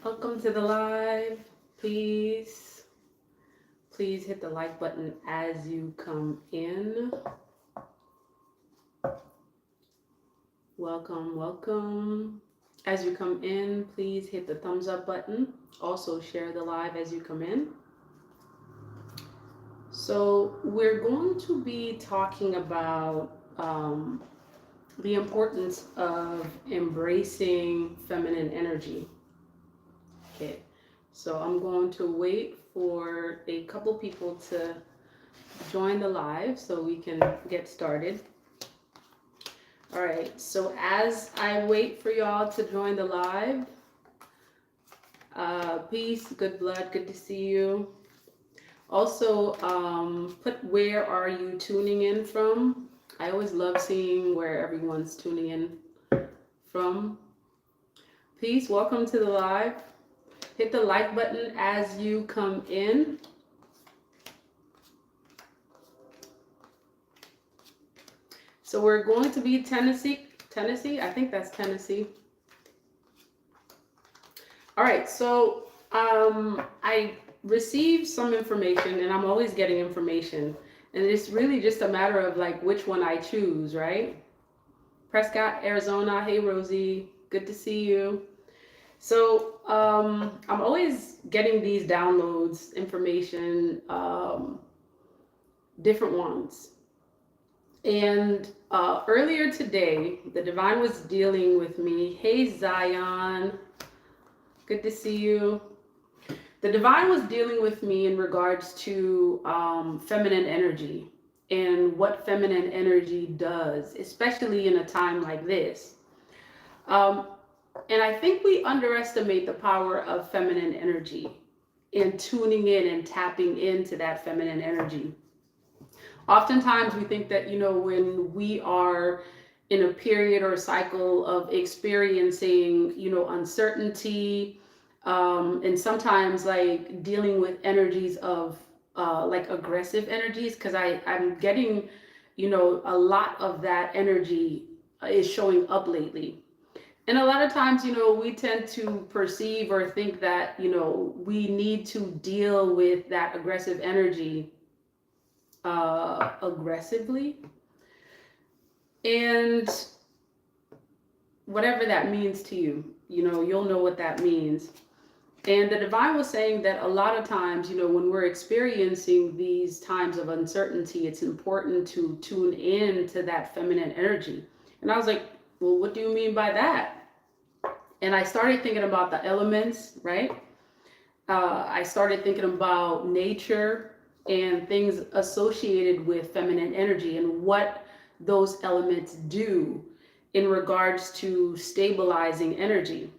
Welcome to the live. Please hit the like button as you come in. Welcome. As you come in, please hit the thumbs up button. Also share the live as you come in. So we're going to be talking about the importance of embracing feminine energy. Okay, so I'm going to wait for a couple people to join the live so we can get started. All right, so as I wait for y'all to join the live, peace, good blood, good to see you. Also, put where are you tuning in from. I always love seeing where everyone's tuning in from. Peace, welcome to the live. Hit the like button as you come in. So we're going to be Tennessee. I think that's Tennessee. All right, so I received some information, and I'm always getting information, and it's really just a matter of like which one I choose, right? Prescott, Arizona. Hey, Rosie, good to see you. So I'm always getting these downloads, information, different ones. And earlier today, the divine was dealing with me. Hey, Zion, good to see you. The divine was dealing with me in regards to feminine energy and what feminine energy does, especially in a time like this. And I think we underestimate the power of feminine energy and tuning in and tapping into that feminine energy. Oftentimes we think that, when we are in a period or a cycle of experiencing, uncertainty, and sometimes like dealing with energies of like aggressive energies, because I'm getting, a lot of that energy is showing up lately. And a lot of times, we tend to perceive or think that, we need to deal with that aggressive energy aggressively. And whatever that means to you, you'll know what that means. And the divine was saying that a lot of times, when we're experiencing these times of uncertainty, it's important to tune in to that feminine energy. And I was like, well, what do you mean by that? And I started thinking about the elements, right? I started thinking about nature and things associated with feminine energy and what those elements do in regards to stabilizing energy.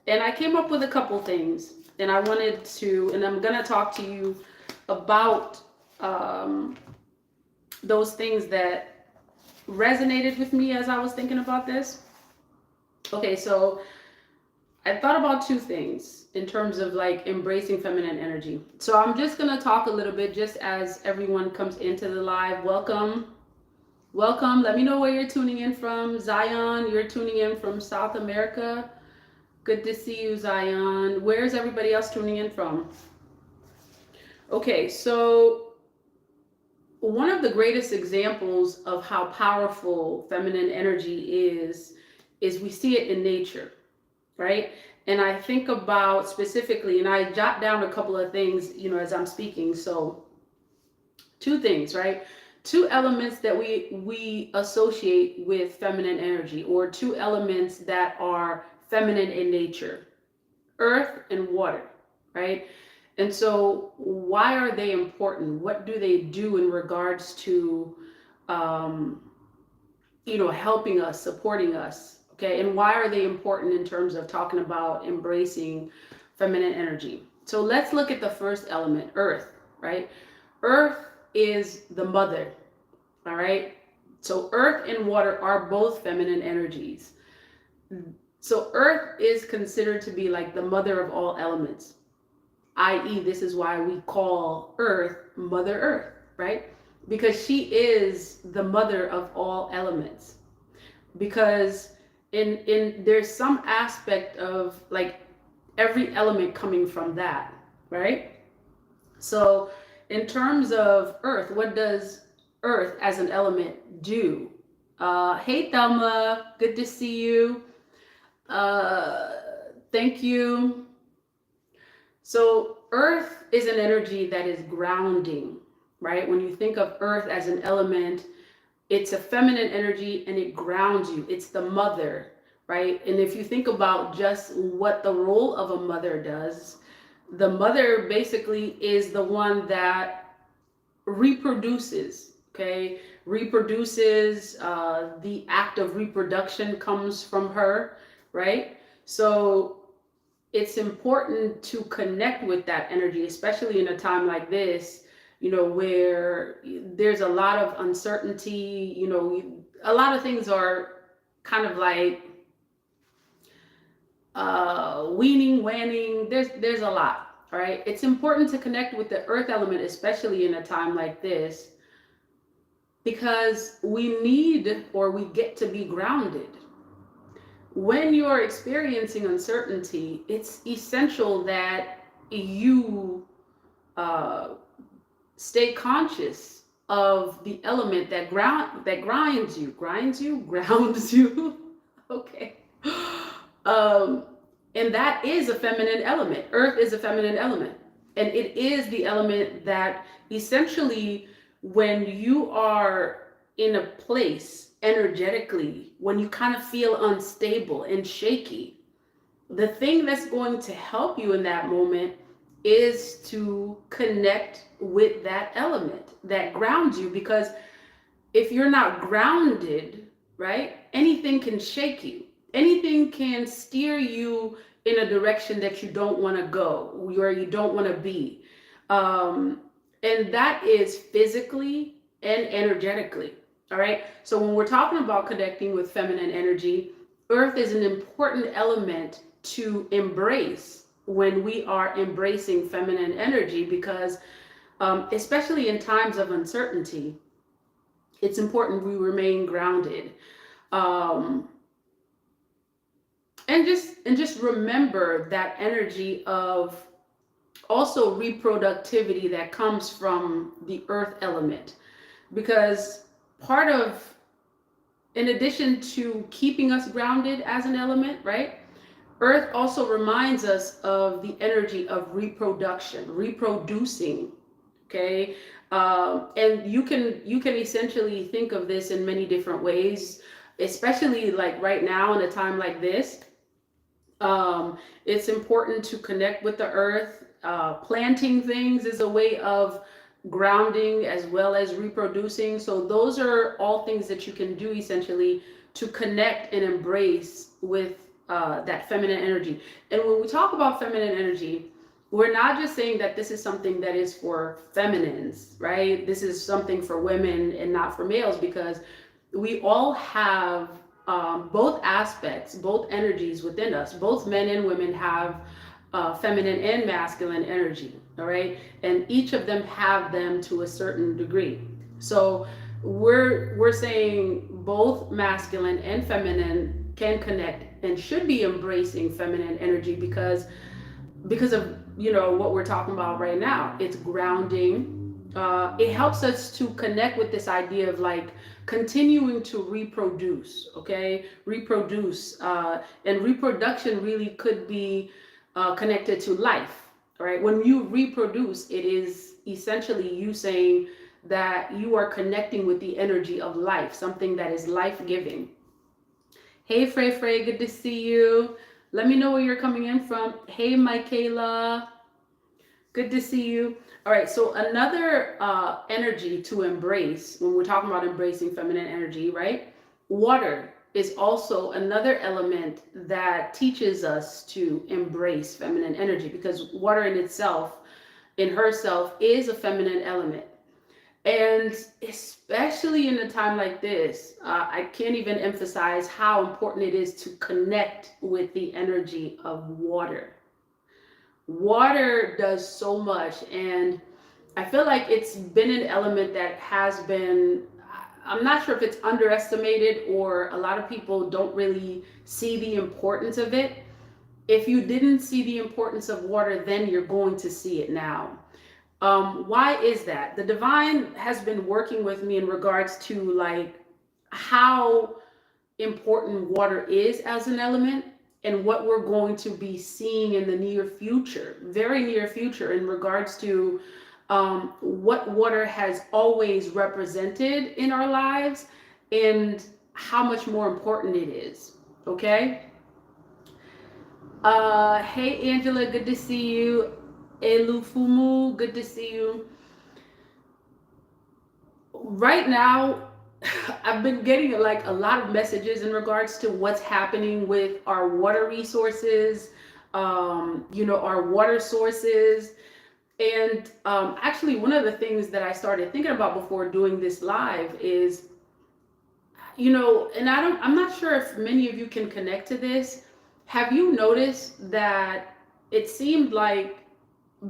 And I came up with a couple things, and I'm going to talk to you about those things that resonated with me as I was thinking about this. Okay, so I thought about two things in terms of like embracing feminine energy. So I'm just going to talk a little bit just as everyone comes into the live. Welcome. Let me know where you're tuning in from. Zion, you're tuning in from South America. Good to see you, Zion. Where's everybody else tuning in from? Okay, so one of the greatest examples of how powerful feminine energy is we see it in nature, right? And I think about specifically, and I jot down a couple of things, as I'm speaking. So two things, right? Two elements that we associate with feminine energy, or two elements that are feminine in nature: earth and water, right? And so why are they important? What do they do in regards to, helping us, supporting us? Okay, and why are they important in terms of talking about embracing feminine energy? So let's look at the first element, earth, right? Earth is the mother, all right? So earth and water are both feminine energies. So earth is considered to be like the mother of all elements, i.e. this is why we call earth Mother Earth, right? Because she is the mother of all elements. Because in there's some aspect of like every element coming from that, right? So in terms of earth, what does earth as an element do? Hey Thelma, good to see you. Uh, Thank you. So earth is an energy that is grounding, right? When you think of earth as an element, it's a feminine energy and it grounds you. It's the mother, right? And if you think about just what the role of a mother does, the mother basically is the one that reproduces, okay? Reproduces, the act of reproduction comes from her, right? So it's important to connect with that energy, especially in a time like this, where there's a lot of uncertainty, a lot of things are kind of like weaning, wanning. There's a lot, all right? It's important to connect with the earth element, especially in a time like this, because we need or we get to be grounded. When you're experiencing uncertainty, it's essential that you stay conscious of the element that grinds you, grounds you. Okay. Um, and that is a feminine element. Earth is a feminine element. And it is the element that essentially, when you are in a place energetically, when you kind of feel unstable and shaky, the thing that's going to help you in that moment is to connect with that element that grounds you. Because if you're not grounded, right, anything can shake you. Anything can steer you in a direction that you don't want to go, where you don't want to be. And that is physically and energetically. All right. So when we're talking about connecting with feminine energy, earth is an important element to embrace when we are embracing feminine energy, because especially in times of uncertainty, it's important we remain grounded. Um, and just remember that energy of also reproductivity that comes from the earth element, because part of, in addition to keeping us grounded as an element, right, earth also reminds us of the energy of reproduction, reproducing. Okay. And you can essentially think of this in many different ways, especially like right now in a time like this. It's important to connect with the earth. Planting things is a way of grounding as well as reproducing. So those are all things that you can do essentially to connect and embrace with that feminine energy. And when we talk about feminine energy, we're not just saying that this is something that is for feminines, right? This is something for women and not for males, because we all have both aspects, both energies within us. Both men and women have feminine and masculine energy, all right? And each of them have them to a certain degree. So we're saying both masculine and feminine can connect and should be embracing feminine energy, because of what we're talking about right now. It's grounding. It helps us to connect with this idea of like continuing to reproduce. Okay, reproduce, and reproduction really could be connected to life. Right, when you reproduce, it is essentially you saying that you are connecting with the energy of life, something that is life-giving. Hey Frey, good to see you. Let me know where you're coming in from. Hey, Michaela. Good to see you. All right, so another energy to embrace when we're talking about embracing feminine energy, right? Water is also another element that teaches us to embrace feminine energy, because water in itself, in herself, is a feminine element. And especially in a time like this, I can't even emphasize how important it is to connect with the energy of water. Water does so much, and I feel like it's been an element that has been, I'm not sure if it's underestimated or a lot of people don't really see the importance of it. if you didn't see the importance of water, then you're going to see it now. Why is that? The divine has been working with me in regards to like how important water is as an element and what we're going to be seeing in the near future, very near future, in regards to what water has always represented in our lives and how much more important it is. Okay. Hey Angela, good to see you. Elufumu, good to see you. Right now, I've been getting like a lot of messages in regards to what's happening with our water resources, our water sources. And actually, one of the things that I started thinking about before doing this live is, and I'm not sure if many of you can connect to this. Have you noticed that it seemed like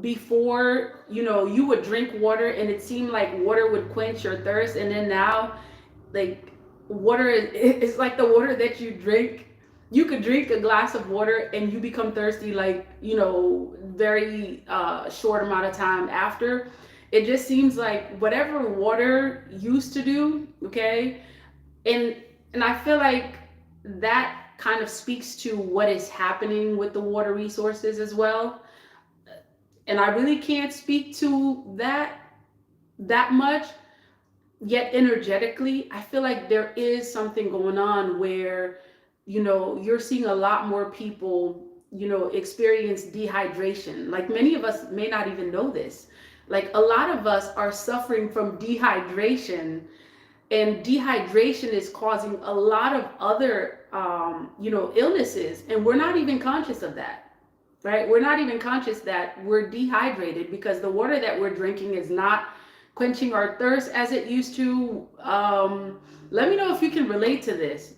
before, you would drink water and it seemed like water would quench your thirst, and then now, like, water is like the water that you drink. You could drink a glass of water and you become thirsty, like, very short amount of time after. It just seems like whatever water used to do, okay, and I feel like that kind of speaks to what is happening with the water resources as well. And I really can't speak to that much, yet energetically I feel like there is something going on where you're seeing a lot more people experience dehydration. Like, many of us may not even know this. Like, a lot of us are suffering from dehydration, and dehydration is causing a lot of other illnesses, and we're not even conscious of that. Right? We're not even conscious that we're dehydrated because the water that we're drinking is not quenching our thirst as it used to. Let me know if you can relate to this.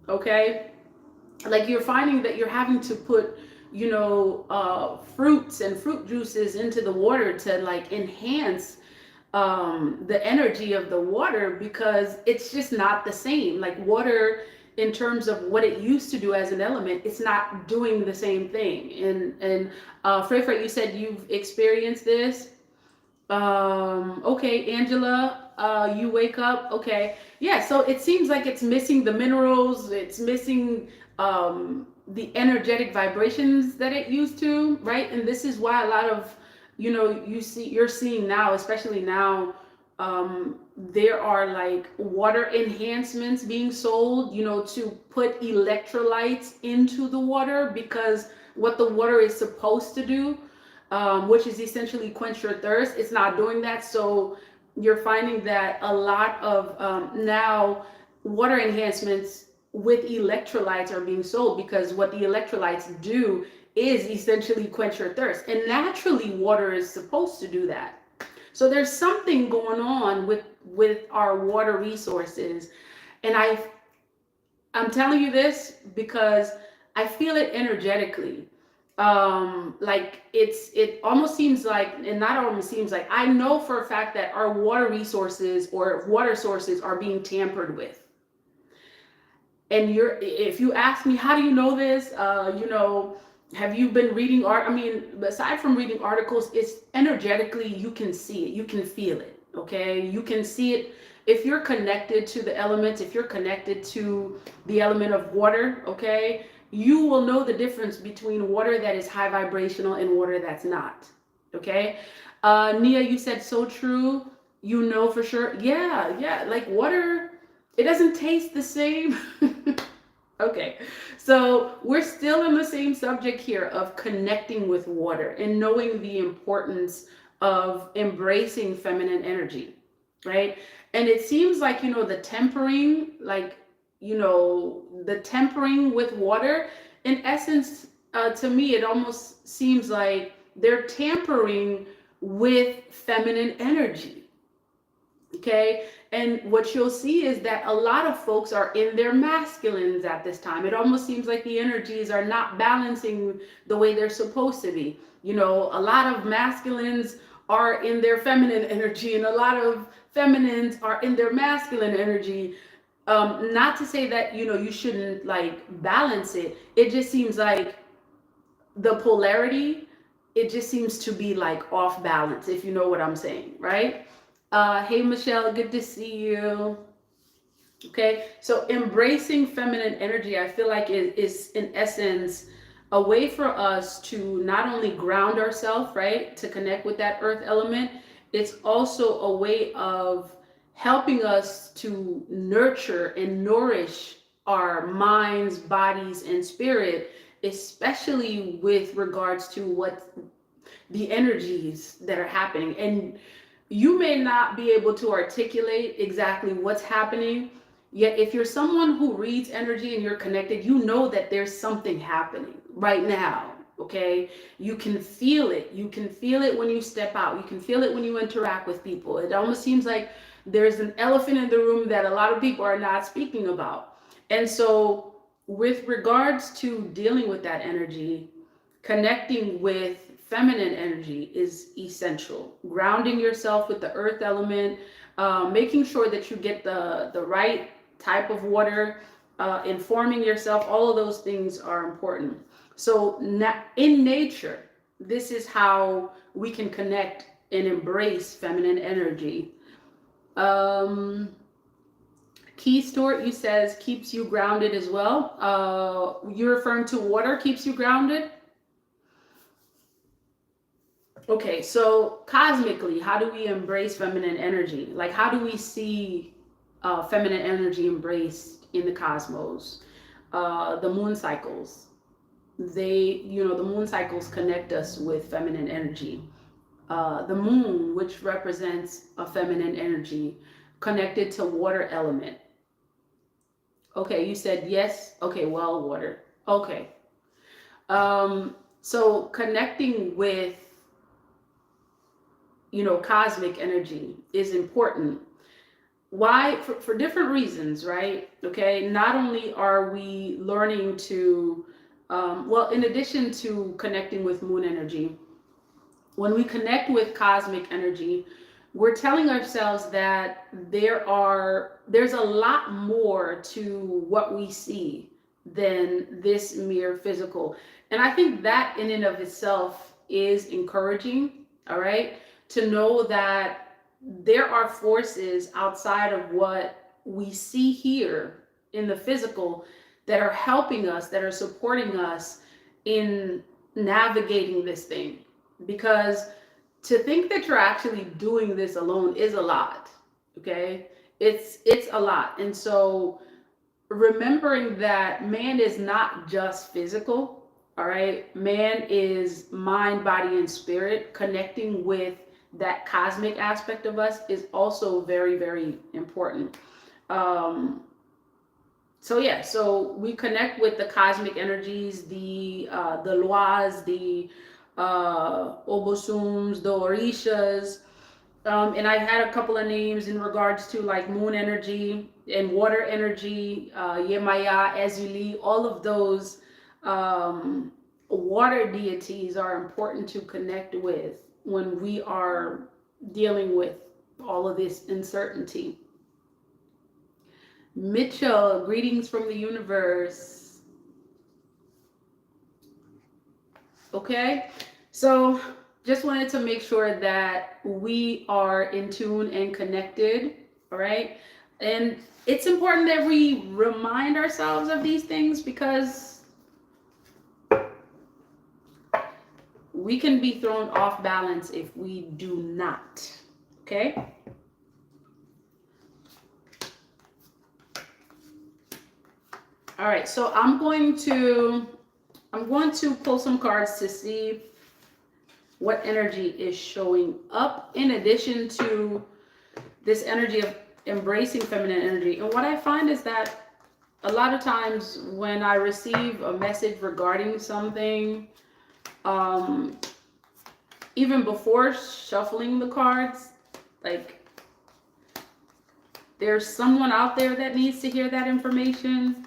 Okay? Like, you're finding that you're having to put, fruits and fruit juices into the water to like enhance the energy of the water, because it's just not the same. Like, water, in terms of what it used to do as an element, it's not doing the same thing. And Frey, you said you've experienced this. Okay, Angela, you wake up. Okay, yeah. So it seems like it's missing the minerals. It's missing the energetic vibrations that it used to, right? And this is why a lot of you're seeing now, especially now, there are like water enhancements being sold, to put electrolytes into the water, because what the water is supposed to do, which is essentially quench your thirst, it's not doing that. So you're finding that a lot of now water enhancements with electrolytes are being sold, because what the electrolytes do is essentially quench your thirst, and naturally water is supposed to do that. So there's something going on with our water resources, and I'm telling you this because I feel it energetically. Like, it almost seems like, and not almost seems like, I know for a fact that our water resources or water sources are being tampered with. And if you ask me, how do you know this? Have you been reading art? I mean, aside from reading articles, it's energetically, you can see it, you can feel it. Okay, you can see it if you're connected to the elements, if you're connected to the element of water. Okay, you will know the difference between water that is high vibrational and water that's not. Okay, Nia, you said so true. For sure. Yeah. Like, water, it doesn't taste the same. Okay, so we're still in the same subject here of connecting with water and knowing the importance of embracing feminine energy, right? And it seems like, the tempering, like, the tempering with water, in essence, to me, it almost seems like they're tampering with feminine energy. Okay, and what you'll see is that a lot of folks are in their masculines at this time. It almost seems like the energies are not balancing the way they're supposed to be. A lot of masculines are in their feminine energy, and a lot of feminines are in their masculine energy. Not to say that you shouldn't like balance it. It just seems like the polarity, it just seems to be like off balance, if you know what I'm saying, right? Hey, Michelle, good to see you. Okay, so embracing feminine energy, I feel like it is in essence a way for us to not only ground ourselves, right, to connect with that earth element, it's also a way of helping us to nurture and nourish our minds, bodies, and spirit, especially with regards to what the energies that are happening. And you may not be able to articulate exactly what's happening, yet if you're someone who reads energy and you're connected, you know that there's something happening right now. Okay, you can feel it. You can feel it when you step out. You can feel it when you interact with people. It almost seems like there's an elephant in the room that a lot of people are not speaking about. And so with regards to dealing with that energy, connecting with feminine energy is essential. Grounding yourself with the earth element, making sure that you get the right type of water, informing yourself, all of those things are important. So in nature, this is how we can connect and embrace feminine energy. Key Stewart, you says keeps you grounded as well. You're referring to water keeps you grounded? Okay, so cosmically, how do we embrace feminine energy? Like, how do we see feminine energy embraced in the cosmos? The moon cycles, the moon cycles connect us with feminine energy. The moon, which represents a feminine energy, connected to water element. Okay, you said yes. Okay, well, water. Okay. So connecting with cosmic energy is important. Why? For different reasons, right? Okay, not only are we learning to, in addition to connecting with moon energy, when we connect with cosmic energy, we're telling ourselves that there's a lot more to what we see than this mere physical. And I think that in and of itself is encouraging, all right? To know that there are forces outside of what we see here in the physical that are helping us, that are supporting us in navigating this thing. Because to think that you're actually doing this alone is a lot, okay? It's a lot. And so remembering that man is not just physical, all right? Man is mind, body, and spirit. Connecting with that cosmic aspect of us is also very, very important. So we connect with the cosmic energies, the lois, the obosums, the orishas, and I had a couple of names in regards to like moon energy and water energy, Yemaya, Ezuli, all of those water deities are important to connect with when we are dealing with all of this uncertainty. Mitchell, greetings from the universe. Okay, so just wanted to make sure that we are in tune and connected, all right? And it's important that we remind ourselves of these things because we can be thrown off balance if we do not, okay? All right, so I'm going to pull some cards to see what energy is showing up in addition to this energy of embracing feminine energy. And what I find is that a lot of times when I receive a message regarding something, even before shuffling the cards, like there's someone out there that needs to hear that information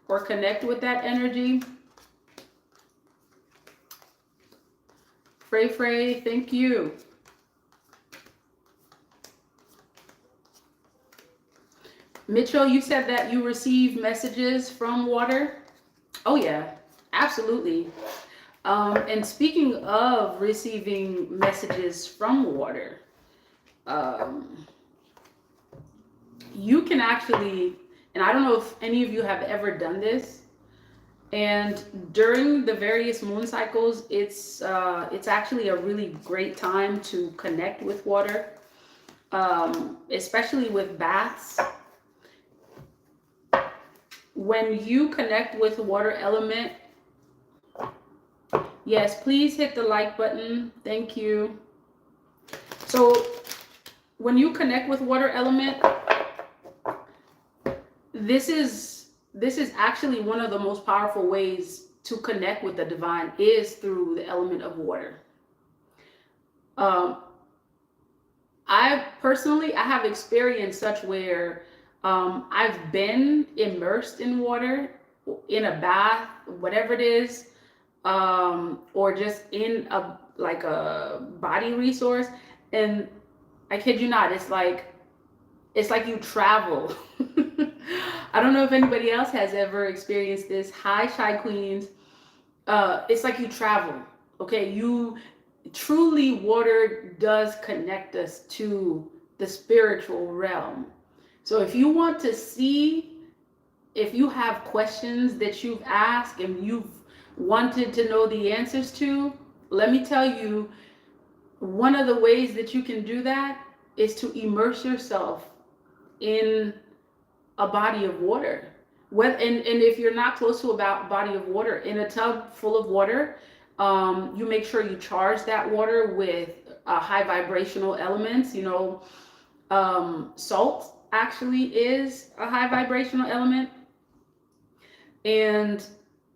or connect with that energy. Frey, thank you. Mitchell, you said that you receive messages from water. Oh yeah, absolutely. And speaking of receiving messages from water, um, you can actually, and I don't know if any of you have ever done this, and during the various moon cycles, it's actually a really great time to connect with water, especially with baths. When you connect with the water element, yes, please hit the like button. Thank you. So when you connect with water element, this is actually one of the most powerful ways to connect with the divine is through the element of water. Um, I have experienced such where I've been immersed in water, in a bath, whatever it is, or just in a like a body resource, and I kid you not, it's like you travel. I don't know if anybody else has ever experienced this. Hi, Shy Queens. It's like you travel. Okay, you truly, water does connect us to the spiritual realm. So if you want to see, if you have questions that you've asked and you've wanted to know the answers to, let me tell you, one of the ways that you can do that is to immerse yourself in a body of water. And if you're not close to a body of water, in a tub full of water, you make sure you charge that water with high vibrational elements. Salt actually is a high vibrational element. And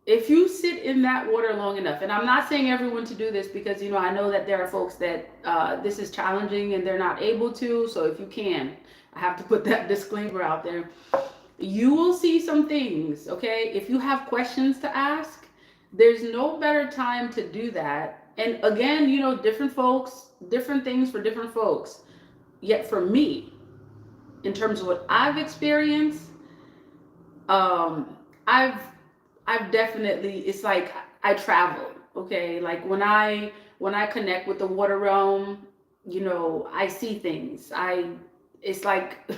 if you sit in that water long enough, and I'm not saying everyone to do this because, I know that there are folks that this is challenging and they're not able to. So if you can, I have to put that disclaimer out there. You will see some things, okay? If you have questions to ask, there's no better time to do that. And again, different folks, different things for different folks. Yet for me, in terms of what I've experienced, um, I've I've definitely, it's like I travel, okay? Like when I connect with the water realm, I see things. It's like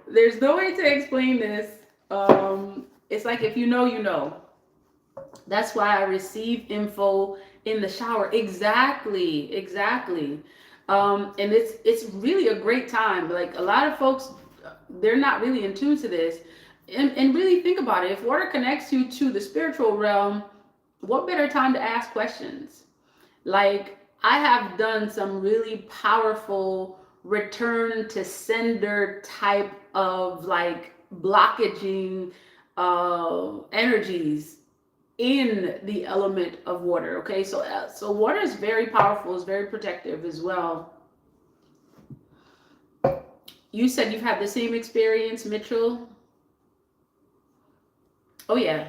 there's no way to explain this. It's like if you know, you know. That's why I receive info in the shower. Exactly, exactly. And it's really a great time. Like a lot of folks, they're not really in tune to this. And really think about it. If water connects you to the spiritual realm, what better time to ask questions? Like I have done some really powerful return to sender type of like blockaging energies in the element of water. Okay, so water is very powerful, it's very protective as well. You said you've had the same experience, Mitchell. Oh yeah.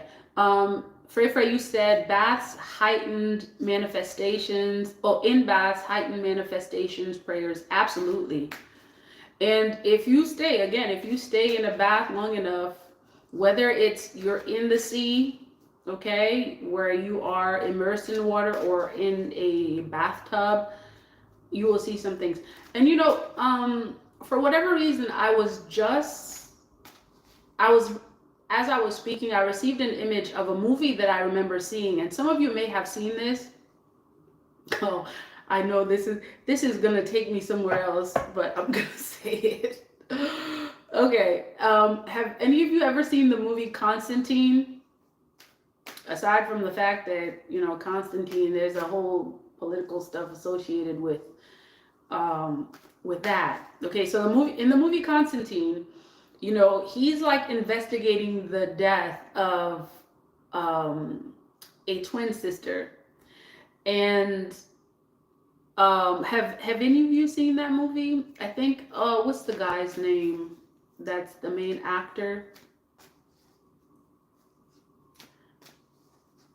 Frey, you said baths heightened manifestations. Oh, in baths heightened manifestations, prayers. Absolutely. And if you stay in a bath long enough, whether it's you're in the sea, okay, where you are immersed in water or in a bathtub, you will see some things. And for whatever reason, I was as I was speaking, I received an image of a movie that I remember seeing, and some of you may have seen this. Oh, I know this is gonna take me somewhere else, but I'm gonna say it. Okay. Have any of you ever seen the movie Constantine? Aside from the fact that Constantine, there's a whole political stuff associated with that. Okay, so in the movie Constantine, he's like investigating the death of a twin sister. And have any of you seen that movie? I think what's the guy's name that's the main actor?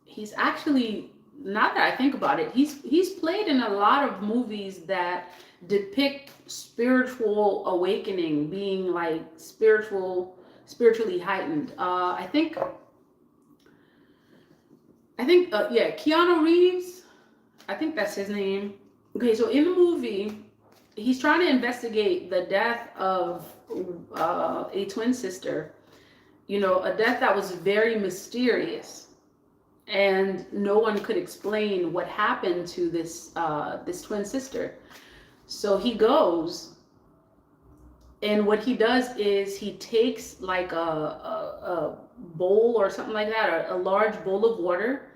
He's actually, not that I think about it, he's played in a lot of movies that depict spiritual awakening, being like spiritually heightened. I think I think, yeah, Keanu Reeves. I think that's his name. Okay, so in the movie, he's trying to investigate the death of a twin sister. You know, a death that was very mysterious, and no one could explain what happened to this twin sister. So he goes, and what he does is he takes like a bowl or something like that, or a large bowl of water,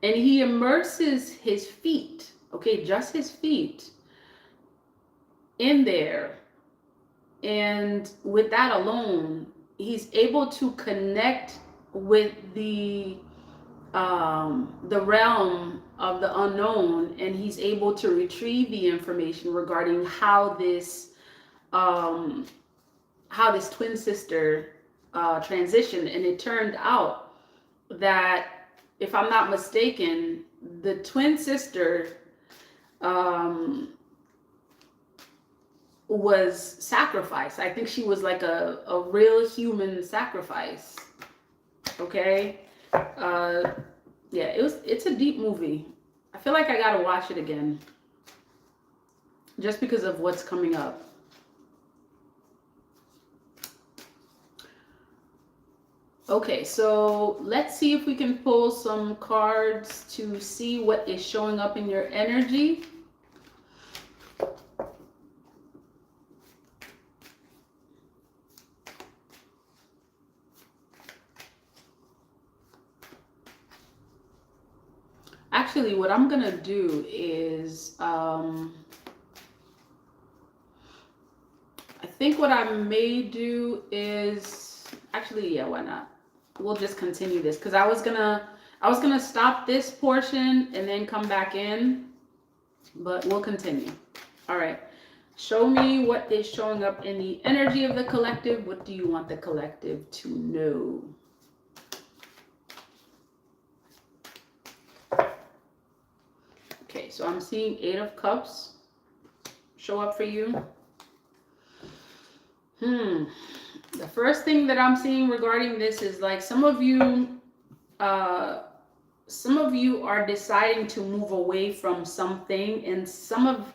and he immerses his feet, okay, just his feet, in there. And with that alone, he's able to connect with the realm of the unknown, and he's able to retrieve the information regarding um, how this twin sister transitioned. And it turned out that, if I'm not mistaken, the twin sister was sacrificed. I think she was like a real human sacrifice. Okay. Yeah, it's a deep movie. I feel like I gotta watch it again, just because of what's coming up. Okay, so let's see if we can pull some cards to see what is showing up in your energy. Actually, what I'm gonna do is, I think what I may do is, actually, yeah, why not? We'll just continue this, because I was gonna stop this portion and then come back in, but we'll continue. All right. Show me what is showing up in the energy of the collective. What do you want the collective to know? Okay, so I'm seeing 8 of Cups show up for you. The first thing that I'm seeing regarding this is, like, some of you are deciding to move away from something, and some of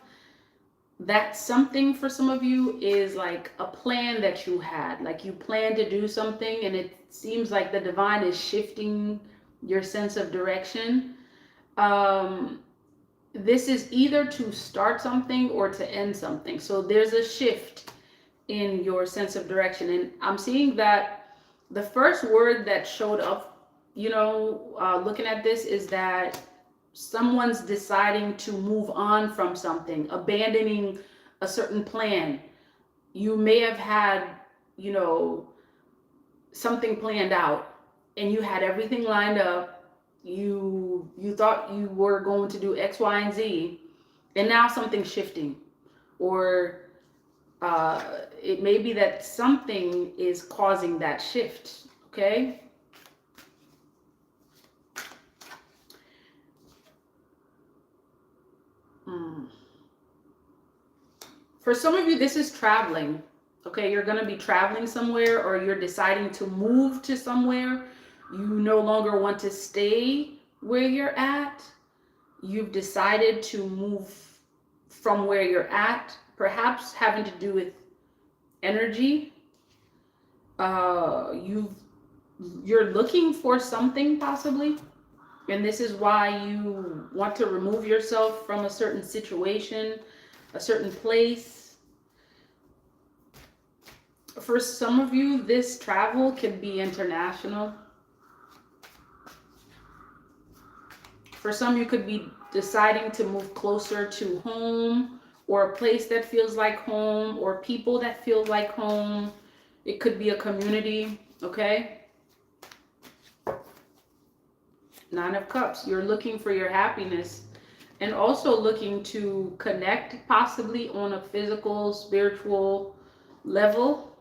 that something for some of you is like a plan that you had. Like, you plan to do something, and it seems like the divine is shifting your sense of direction. This is either to start something or to end something. So there's a shift in your sense of direction. And I'm seeing that the first word that showed up, looking at this, is that someone's deciding to move on from something, abandoning a certain plan. You may have had, something planned out, and you had everything lined up. You thought you were going to do X, Y, and Z, and now something's shifting. Or it may be that something is causing that shift, okay? For some of you, this is traveling. Okay, you're going to be traveling somewhere, or you're deciding to move to somewhere. You no longer want to stay where you're at. You've decided to move from where you're at, perhaps having to do with energy. You're looking for something, possibly. And this is why you want to remove yourself from a certain situation, a certain place. For some of you, this travel could be international. For some, you could be deciding to move closer to home, or a place that feels like home, or people that feel like home. It could be a community, okay? 9 of Cups, you're looking for your happiness, and also looking to connect, possibly on a physical, spiritual level.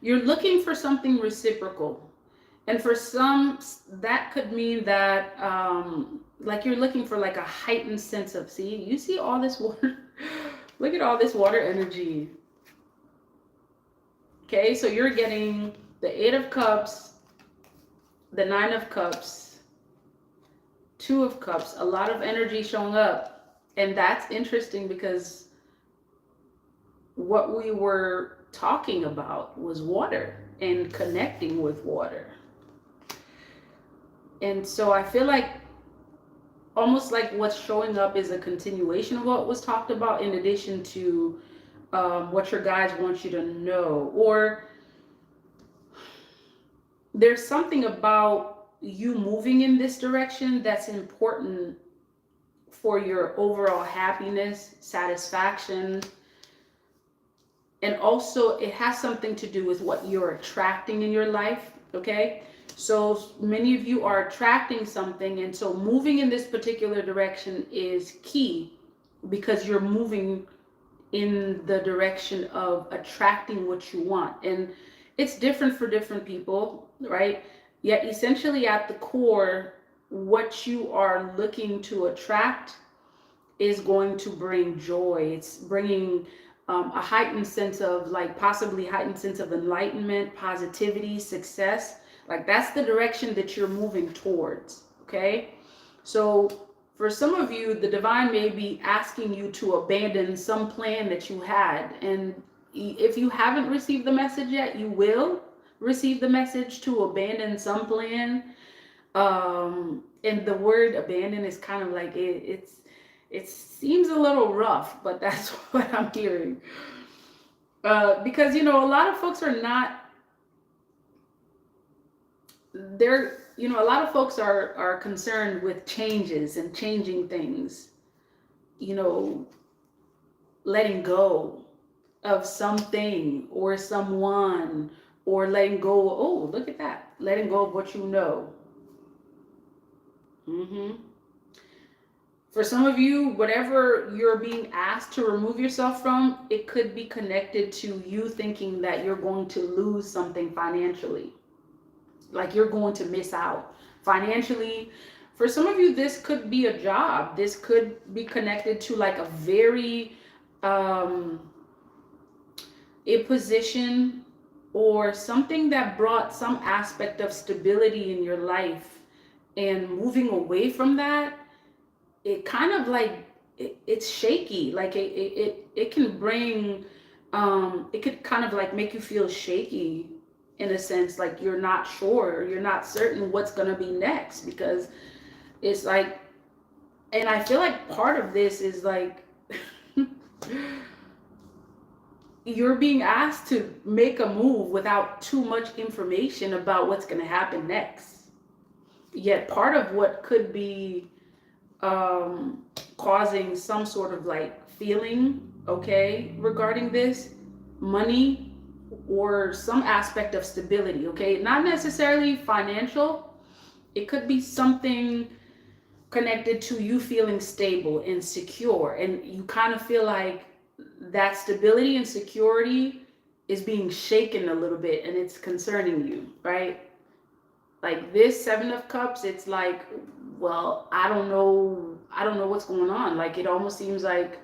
You're looking for something reciprocal. And for some, that could mean that, like, you're looking for like a heightened sense of, you see all this water? Look at all this water energy. Okay, so you're getting the 8 of Cups, the 9 of Cups, Two of Cups, a lot of energy showing up. And that's interesting because what we were talking about was water and connecting with water. And so I feel like almost like what's showing up is a continuation of what was talked about, in addition to what your guides want you to know. Or there's something about you moving in this direction that's important for your overall happiness, satisfaction, and also it has something to do with what you're attracting in your life. Okay, so many of you are attracting something, and so moving in this particular direction is key because you're moving in the direction of attracting what you want. And it's different for different people, right? Yet essentially at the core, what you are looking to attract is going to bring joy. It's bringing a heightened sense of, like, possibly heightened sense of enlightenment, positivity, success. Like, that's the direction that you're moving towards. Okay, so for some of you, the divine may be asking you to abandon some plan that you had. And if you haven't received the message yet, you will receive the message to abandon some plan. And the word abandon is kind of like, it seems a little rough, but that's what I'm hearing. Because, a lot of folks are not, a lot of folks are concerned with changes and changing things, letting go of something or someone, or letting go. Oh, look at that. Letting go of what you know. For some of you, whatever you're being asked to remove yourself from, it could be connected to you thinking that you're going to lose something financially. Like you're going to miss out financially. For some of you, this could be a job. This could be connected to like a very, a position or something that brought some aspect of stability in your life, and moving away from that, it kind of like it's shaky. Like it can bring it could kind of like make you feel shaky, in a sense, like you're not sure, you're not certain what's going to be next, because it's like, and I feel like part of this is like you're being asked to make a move without too much information about what's going to happen next. Yet part of what could be causing some sort of like feeling, okay, regarding this, money or some aspect of stability, okay, not necessarily financial. It could be something connected to you feeling stable and secure, and you kind of feel like that stability and security is being shaken a little bit, and it's concerning you, right? Like this Seven of Cups, it's like, well, I don't know what's going on. Like it almost seems like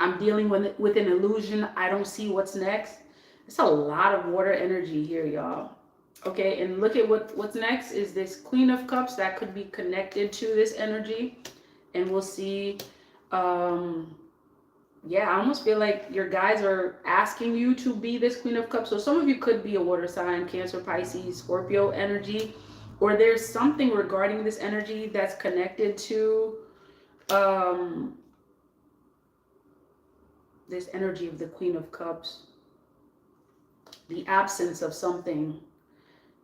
I'm dealing with an illusion. I don't see what's next. It's a lot of water energy here, y'all. Okay, and look at what's next is this Queen of Cups. That could be connected to this energy, and we'll see. Yeah, I almost feel like your guides are asking you to be this Queen of Cups. So some of you could be a water sign, Cancer, Pisces, Scorpio energy, or there's something regarding this energy that's connected to this energy of the Queen of Cups. The absence of something.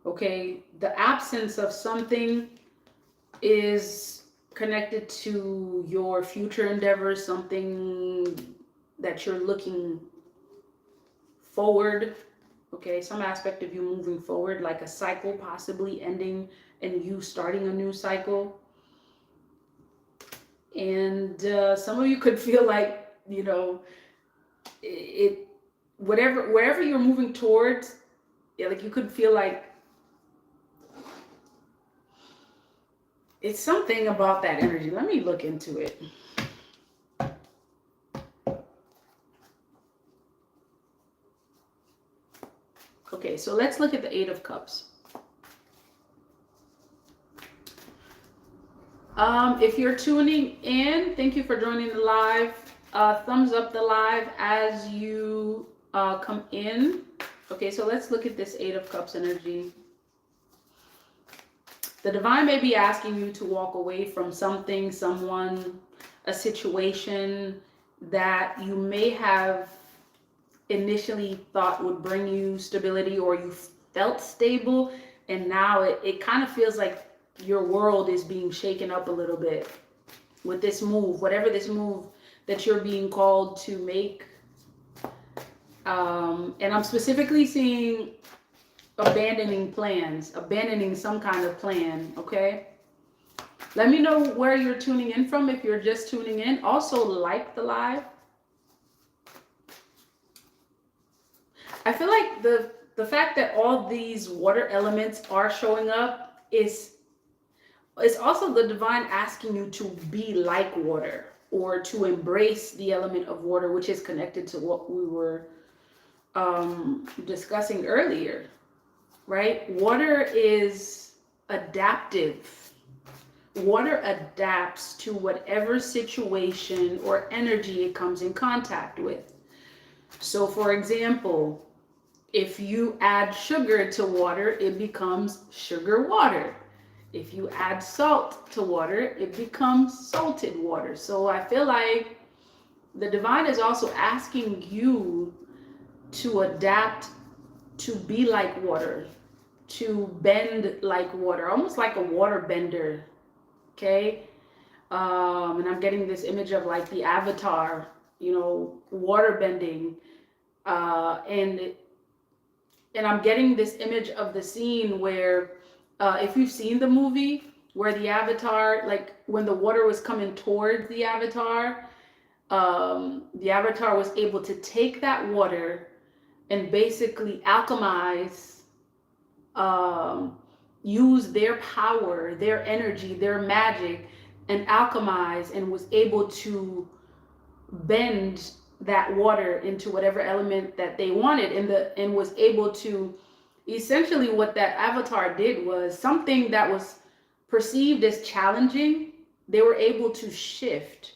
Okay, the absence of something is connected to your future endeavors, something that you're looking forward. Okay, some aspect of you moving forward, like a cycle possibly ending and you starting a new cycle. And some of you could feel like, wherever you're moving towards, like you could feel like it's something about that energy. Let me look into it. Okay, so let's look at the Eight of Cups. If you're tuning in, thank you for joining the live. Thumbs up the live as you come in. Okay, so let's look at this Eight of Cups energy. The divine may be asking you to walk away from something, someone, a situation that you may have initially thought would bring you stability, or you felt stable, and now it kind of feels like your world is being shaken up a little bit with this move, whatever this move that you're being called to make. And I'm specifically seeing abandoning plans, abandoning some kind of plan, okay? Let me know where you're tuning in from if you're just tuning in. Also, like the live. I feel like the fact that all these water elements are showing up is also the divine asking you to be like water, or to embrace the element of water, which is connected to what we were discussing earlier, right? Water is adaptive. Water adapts to whatever situation or energy it comes in contact with. So for example, if you add sugar to water, it becomes sugar water. If you add salt to water, it becomes salted water. So I feel like the divine is also asking you to adapt, to be like water, to bend like water, almost like a water bender. Okay. And I'm getting this image of like the Avatar, water bending. And I'm getting this image of the scene where, if you've seen the movie, where the Avatar, like when the water was coming towards the Avatar was able to take that water and basically alchemize, use their power, their energy, their magic, and alchemize, and was able to bend that water into whatever element that they wanted, and was able to, essentially what that Avatar did was something that was perceived as challenging, they were able to shift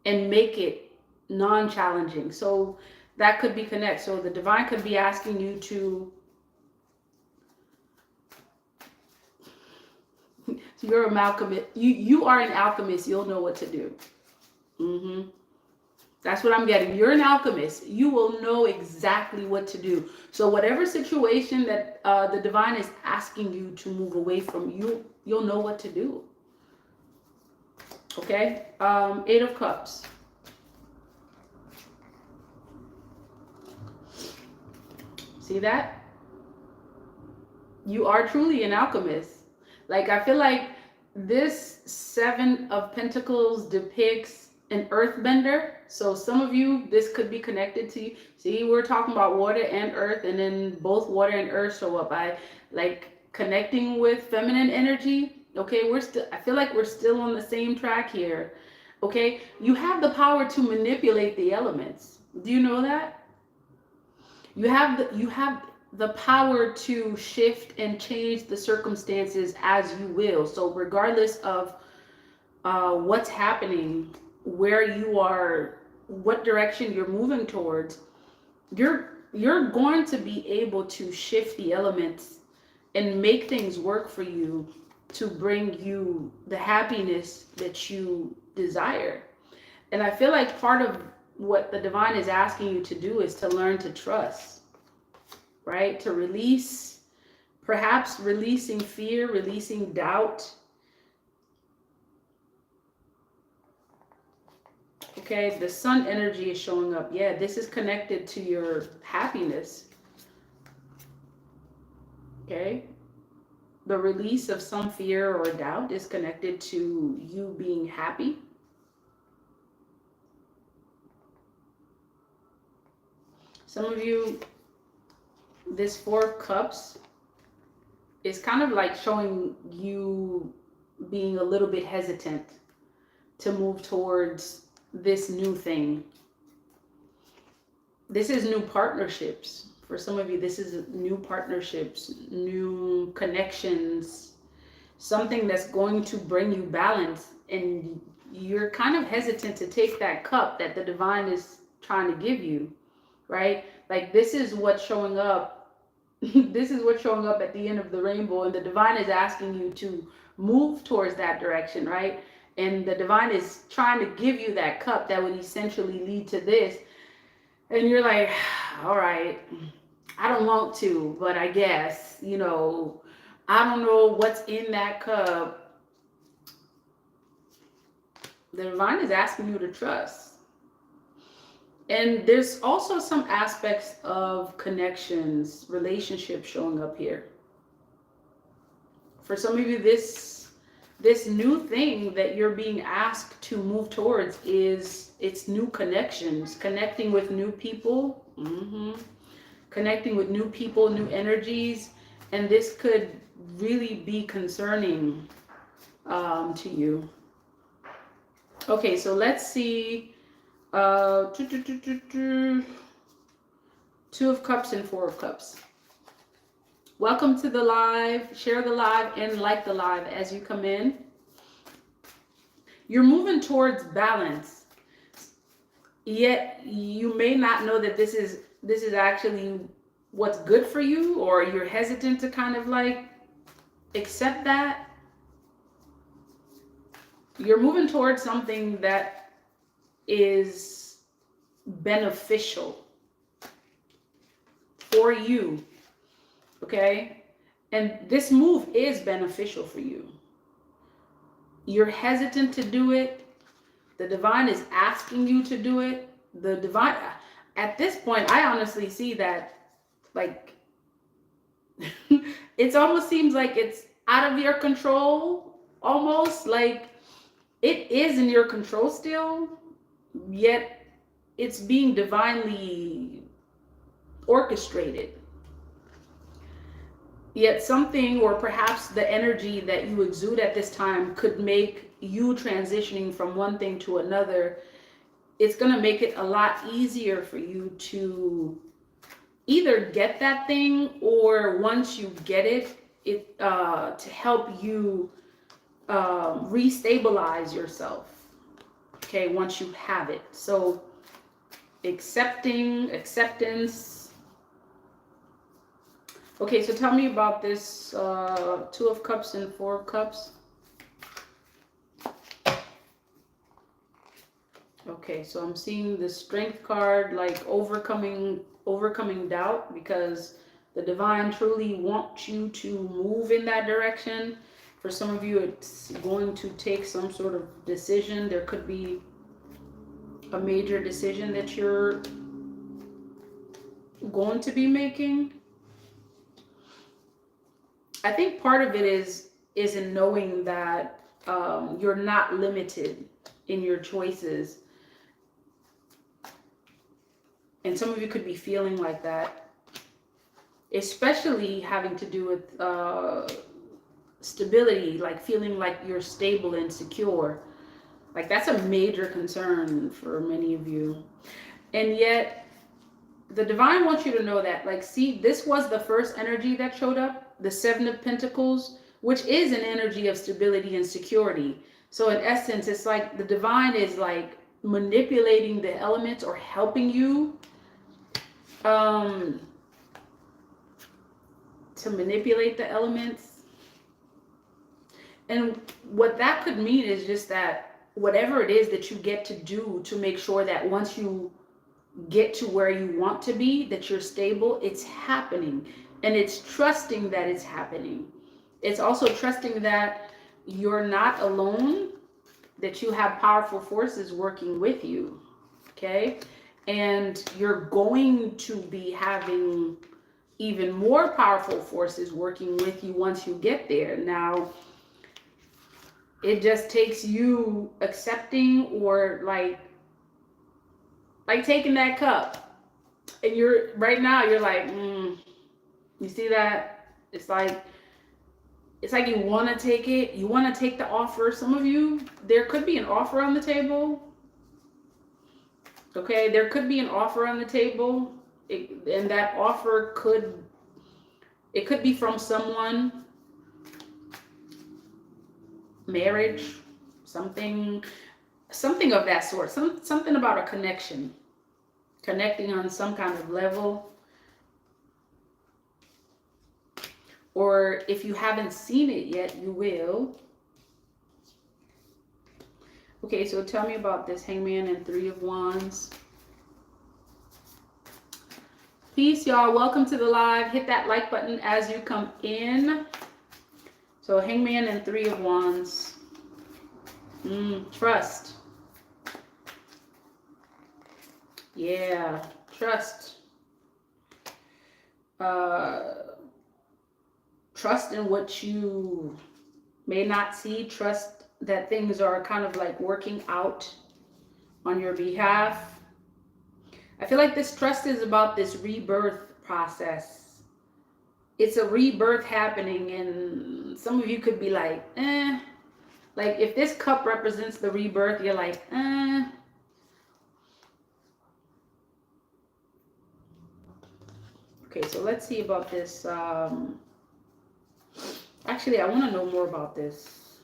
and make it non-challenging. So that could be connect. So the divine could be asking you to, you're an alchemist. You are an alchemist. You'll know what to do. That's what I'm getting. You're an alchemist. You will know exactly what to do. So whatever situation that the divine is asking you to move away from, you'll know what to do. Okay. Eight of Cups. See that? You are truly an alchemist. Like, I feel like this Seven of Pentacles depicts an earthbender. So some of you, this could be connected to you. See, we're talking about water and earth, and then both water and earth show up. I like connecting with feminine energy. Okay, I feel like we're still on the same track here. Okay, you have the power to manipulate the elements. Do you know that? You have the power to shift and change the circumstances as you will. So regardless of what's happening, where you are, what direction you're moving towards, you're going to be able to shift the elements and make things work for you to bring you the happiness that you desire. And I feel like part of what the divine is asking you to do is to learn to trust, right? To release, perhaps releasing fear, releasing doubt. Okay, the sun energy is showing up. Yeah, this is connected to your happiness. Okay, the release of some fear or doubt is connected to you being happy. Some of you, this Four of Cups is kind of like showing you being a little bit hesitant to move towards this new thing. This is new partnerships. For some of you, this is new partnerships, new connections, something that's going to bring you balance, and you're kind of hesitant to take that cup that the divine is trying to give you, right? Like this is what's showing up. This is what's showing up at the end of the rainbow, and the divine is asking you to move towards that direction, right? And the divine is trying to give you that cup that would essentially lead to this. And you're like, all right, I don't want to, but I guess, I don't know what's in that cup. The divine is asking you to trust. And there's also some aspects of connections, relationships showing up here. For some of you, this new thing that you're being asked to move towards it's new connections, connecting with new people, connecting with new people, new energies, and this could really be concerning to you. Okay, so let's see. Two of Cups and Four of Cups. Welcome to the live. Share the live and like the live as you come in. You're moving towards balance, yet you may not know that this is actually what's good for you, or you're hesitant to kind of like accept that. You're moving towards something that is beneficial for you, okay? And this move is beneficial for you. You're hesitant to do it. The divine is asking you to do it. The divine, at this point, I honestly see that, like, it almost seems like it's out of your control, almost like it is in your control still, yet it's being divinely orchestrated. Yet something, or perhaps the energy that you exude at this time, could make you transitioning from one thing to another. It's going to make it a lot easier for you to either get that thing, or once you get it, to help you restabilize yourself. Okay, once you have it. So acceptance. Okay, so tell me about this Two of Cups and Four of Cups. Okay, so I'm seeing the Strength card, like overcoming doubt, because the divine truly wants you to move in that direction. For some of you, it's going to take some sort of decision. There could be a major decision that you're going to be making. I think part of it is in knowing that you're not limited in your choices. And some of you could be feeling like that, especially having to do with stability, like feeling like you're stable and secure. Like that's a major concern for many of you. And yet the divine wants you to know that, like, see, this was the first energy that showed up, the Seven of Pentacles, which is an energy of stability and security. So in essence, it's like the divine is like manipulating the elements, or helping you to manipulate the elements. And what that could mean is just that whatever it is that you get to do to make sure that once you get to where you want to be, that you're stable, it's happening. And it's trusting that it's happening. It's also trusting that you're not alone, that you have powerful forces working with you, okay? And you're going to be having even more powerful forces working with you once you get there. Now, it just takes you accepting, or like taking that cup. And you're right now, you're like, you see that? It's like you want to take it. You want to take the offer. Some of you, there could be an offer on the table. Okay, there could be an offer on the table. And that offer could be from someone marriage, something of that sort. Something about a connection, connecting on some kind of level. Or if you haven't seen it yet, you will. Okay, so tell me about this Hangman and Three of Wands. Peace, y'all. Welcome to the live. Hit that like button as you come in. So Hangman and Three of Wands. Trust. Yeah, trust. Trust in what you may not see. Trust that things are kind of like working out on your behalf. I feel like this trust is about this rebirth process. It's a rebirth happening, and some of you could be like, like if this cup represents the rebirth, you're like, Okay, so let's see about this. Actually, I want to know more about this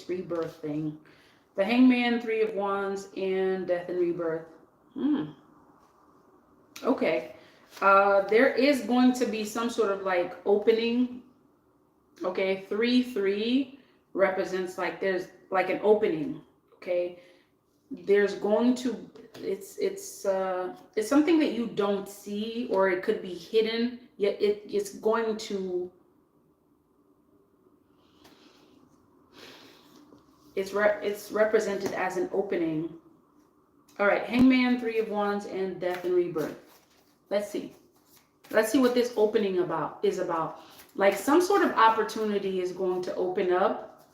rebirth thing. The Hangman, Three of Wands, and Death and Rebirth. Okay. There is going to be some sort of like opening. Okay, 3-3 represents like there's like an opening. Okay, there's going to it's something that you don't see, or it could be hidden. Yet it's going to it's represented as an opening. All right, Hangman, Three of Wands, and Death and Rebirth. Let's see what this opening is about. Like some sort of opportunity is going to open up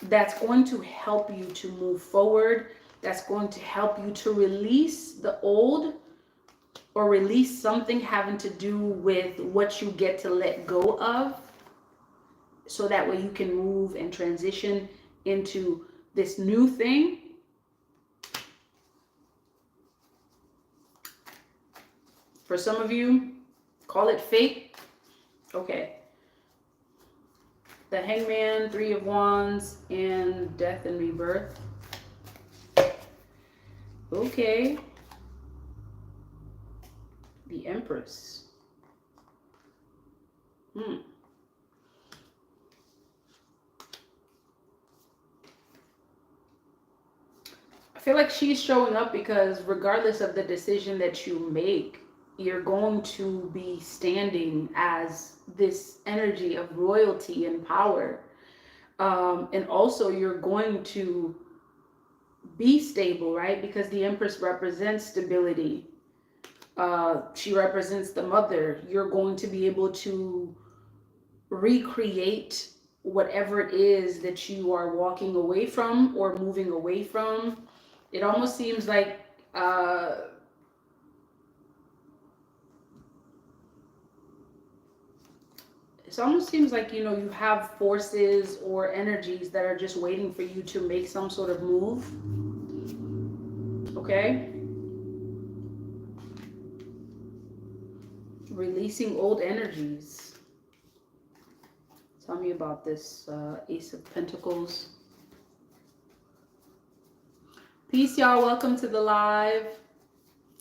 that's going to help you to move forward, that's going to help you to release the old, or release something having to do with what you get to let go of, so that way you can move and transition into this new thing. For some of you, call it fate. Okay. The Hangman, Three of Wands, and Death and Rebirth. Okay. The Empress. I feel like she's showing up because regardless of the decision that you make, you're going to be standing as this energy of royalty and power. And also you're going to be stable, right? Because the Empress represents stability. She represents the mother. You're going to be able to recreate whatever it is that you are walking away from or moving away from. It almost seems like you have forces or energies that are just waiting for you to make some sort of move. Okay? Releasing old energies. Tell me about this Ace of Pentacles. Peace, y'all. Welcome to the live.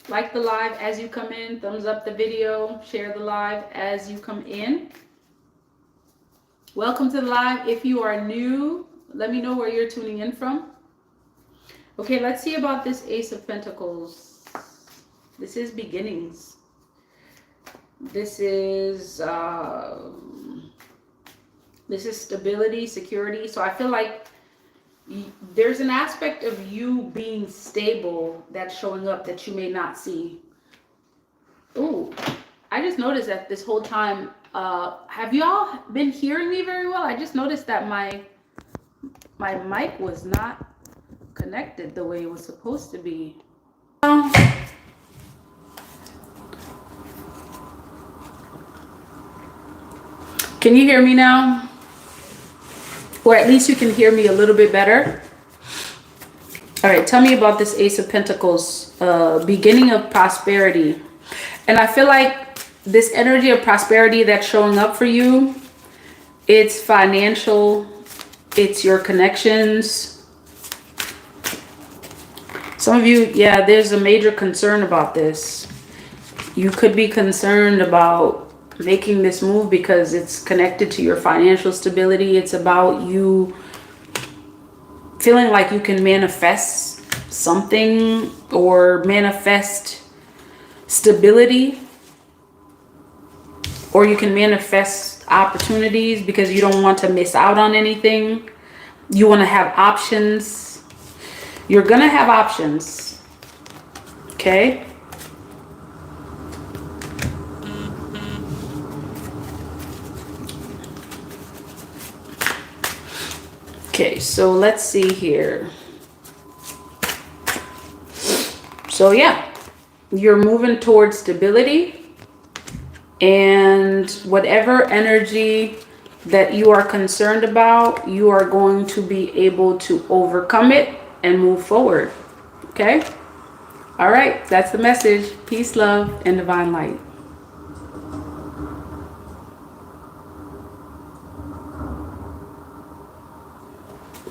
Like the live as you come in. Thumbs up the video. Share the live as you come in. Welcome to the live. If you are new, let me know where you're tuning in from. Okay, let's see about this Ace of Pentacles. This is beginnings. This is stability, security. So I feel like there's an aspect of you being stable that's showing up that you may not see. Ooh, I just noticed that this whole time, have y'all been hearing me very well? I just noticed that my mic was not connected the way it was supposed to be. Can you hear me now? Or at least you can hear me a little bit better. All right, tell me about this Ace of Pentacles, beginning of prosperity. And I feel like this energy of prosperity that's showing up for you, it's financial, It's your connections. Some of you, yeah, there's a major concern about this. You could be concerned about making this move because it's connected to your financial stability. It's about you feeling like you can manifest something or manifest stability, or you can manifest opportunities because you don't want to miss out on anything. You want to have options. You're going to have options. Okay? Okay, so let's see here. So yeah, you're moving towards stability, and whatever energy that you are concerned about, you are going to be able to overcome it and move forward. Okay? All right, that's the message. Peace, love, and divine light.